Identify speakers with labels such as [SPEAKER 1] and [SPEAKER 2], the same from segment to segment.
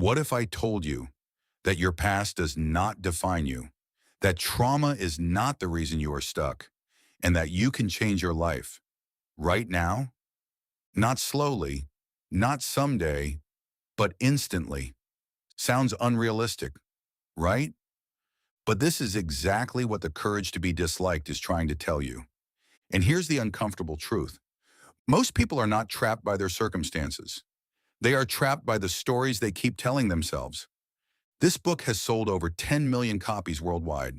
[SPEAKER 1] What if I told you that your past does not define you, that trauma is not the reason you are stuck, and that you can change your life right now? Not slowly, not someday, but instantly. Sounds unrealistic, right? But this is exactly what the courage to be disliked is trying to tell you. And here's the uncomfortable truth. Most people are not trapped by their circumstances. They are trapped by the stories they keep telling themselves. This book has sold over 10 million copies worldwide,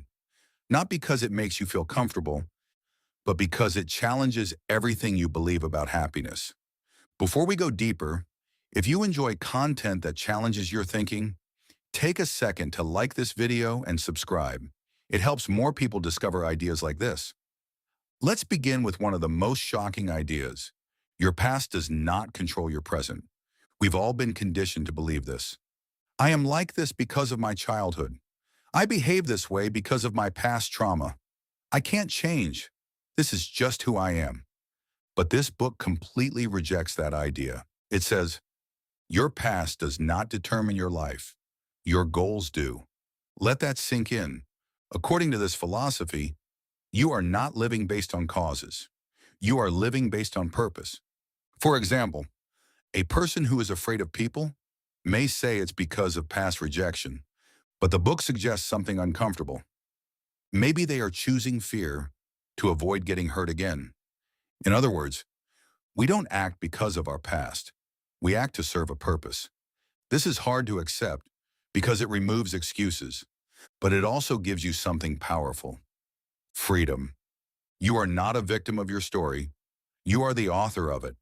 [SPEAKER 1] not because it makes you feel comfortable, but because it challenges everything you believe about happiness. Before we go deeper, if you enjoy content that challenges your thinking, take a second to like this video and subscribe. It helps more people discover ideas like this. Let's begin with one of the most shocking ideas. Your past does not control your present. We've all been conditioned to believe this. I am like this because of my childhood. I behave this way because of my past trauma. I can't change. This is just who I am. But this book completely rejects that idea. It says, your past does not determine your life. Your goals do. Let that sink in. According to this philosophy, you are not living based on causes. You are living based on purpose. For example, a person who is afraid of people may say it's because of past rejection, but the book suggests something uncomfortable. Maybe they are choosing fear to avoid getting hurt again. In other words, we don't act because of our past. We act to serve a purpose. This is hard to accept because it removes excuses, but it also gives you something powerful. Freedom. You are not a victim of your story. You are the author of it.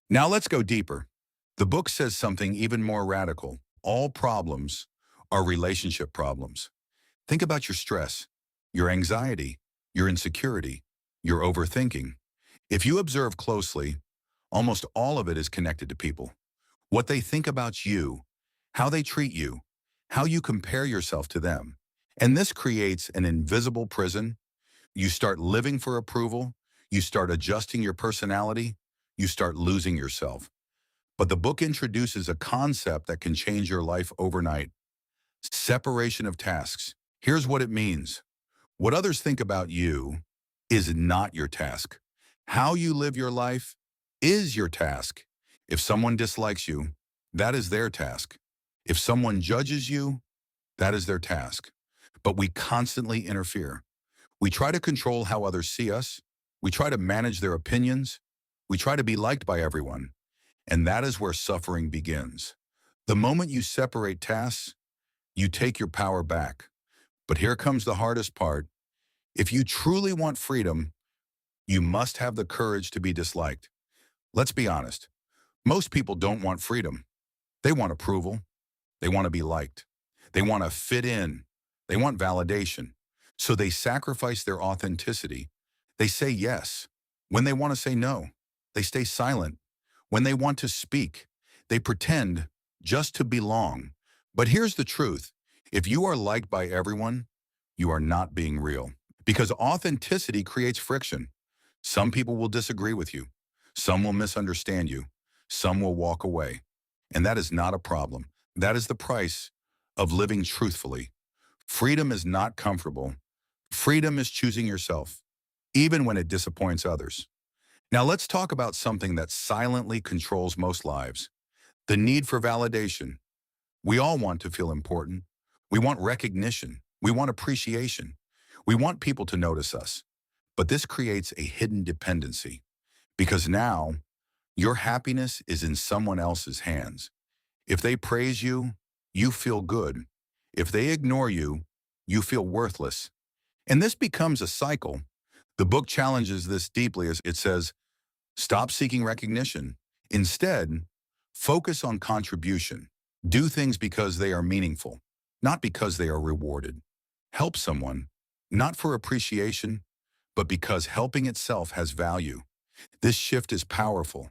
[SPEAKER 1] Now let's go deeper. The book says something even more radical. All problems are relationship problems. Think about your stress, your anxiety, your insecurity, your overthinking. If you observe closely, almost all of it is connected to people. What they think about you, how they treat you, how you compare yourself to them. And this creates an invisible prison. You start living for approval. You start adjusting your personality. You start losing yourself. But the book introduces a concept that can change your life overnight. Separation of tasks. Here's what it means. What others think about you is not your task. How you live your life is your task. If someone dislikes you, that is their task. If someone judges you, that is their task. But we constantly interfere. We try to control how others see us. We try to manage their opinions. We try to be liked by everyone. And that is where suffering begins. The moment you separate tasks, you take your power back. But here comes the hardest part. If you truly want freedom, you must have the courage to be disliked. Let's be honest. Most people don't want freedom. They want approval. They want to be liked. They want to fit in. They want validation. So they sacrifice their authenticity. They say yes when they want to say no. They stay silent when they want to speak. They pretend just to belong. But here's the truth. If you are liked by everyone, you are not being real. Because authenticity creates friction. Some people will disagree with you. Some will misunderstand you. Some will walk away. And that is not a problem. That is the price of living truthfully. Freedom is not comfortable. Freedom is choosing yourself, even when it disappoints others. Now let's talk about something that silently controls most lives. The need for validation. We all want to feel important. We want recognition. We want appreciation. We want people to notice us. But this creates a hidden dependency because now your happiness is in someone else's hands. If they praise you, you feel good. If they ignore you, you feel worthless. And this becomes a cycle. The book challenges this deeply as it says, stop seeking recognition. Instead, focus on contribution. Do things because they are meaningful, not because they are rewarded. Help someone, not for appreciation, but because helping itself has value. This shift is powerful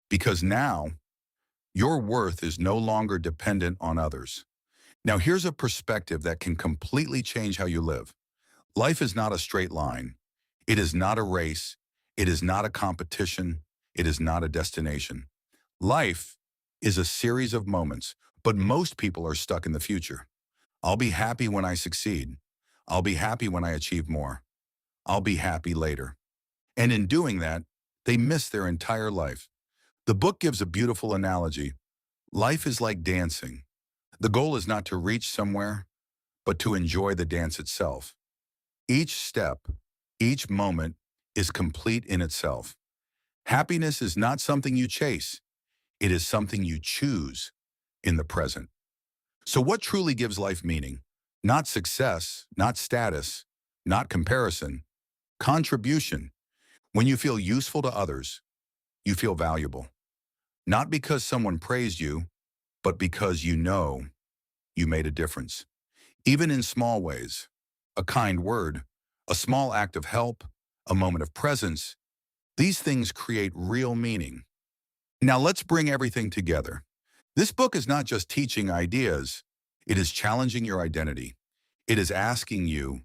[SPEAKER 1] because now your worth is no longer dependent on others. Now here's a perspective that can completely change how you live. Life is not a straight line. It is not a race. It is not a competition. It is not a destination. Life is a series of moments, But most people are stuck in the future. I'll be happy when I succeed. I'll be happy when I achieve more. I'll be happy later. And in doing that, they miss their entire life. The book gives a beautiful analogy. Life is like dancing. The goal is not to reach somewhere, but to enjoy the dance itself. Each step, each moment is complete in itself. Happiness is not something you chase. It is something you choose in the present. So what truly gives life meaning? Not success, not status, not comparison, contribution. When you feel useful to others, you feel valuable. Not because someone praised you, but because you know you made a difference. Even in small ways, a kind word, a small act of help, a moment of presence, these things create real meaning. Now let's bring everything together. This book is not just teaching ideas, it is challenging your identity. It is asking you,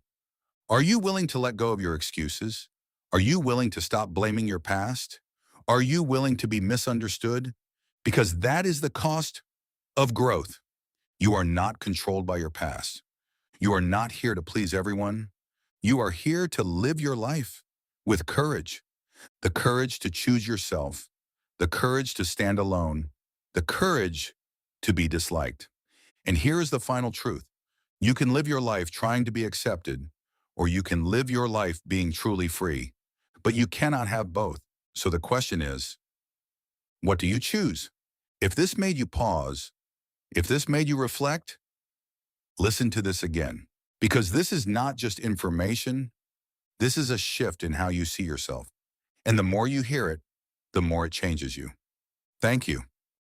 [SPEAKER 1] are you willing to let go of your excuses? Are you willing to stop blaming your past? Are you willing to be misunderstood? Because that is the cost of growth. You are not controlled by your past. You are not here to please everyone. You are here to live your life with courage. The courage to choose yourself, the courage to stand alone, the courage to be disliked. And here is the final truth. You can live your life trying to be accepted, or you can live your life being truly free. But you cannot have both. So the question is, what do you choose? If this made you pause, if this made you reflect, listen to this again. Because this is not just information, this is a shift in how you see yourself. And the more you hear it, the more it changes you. Thank you.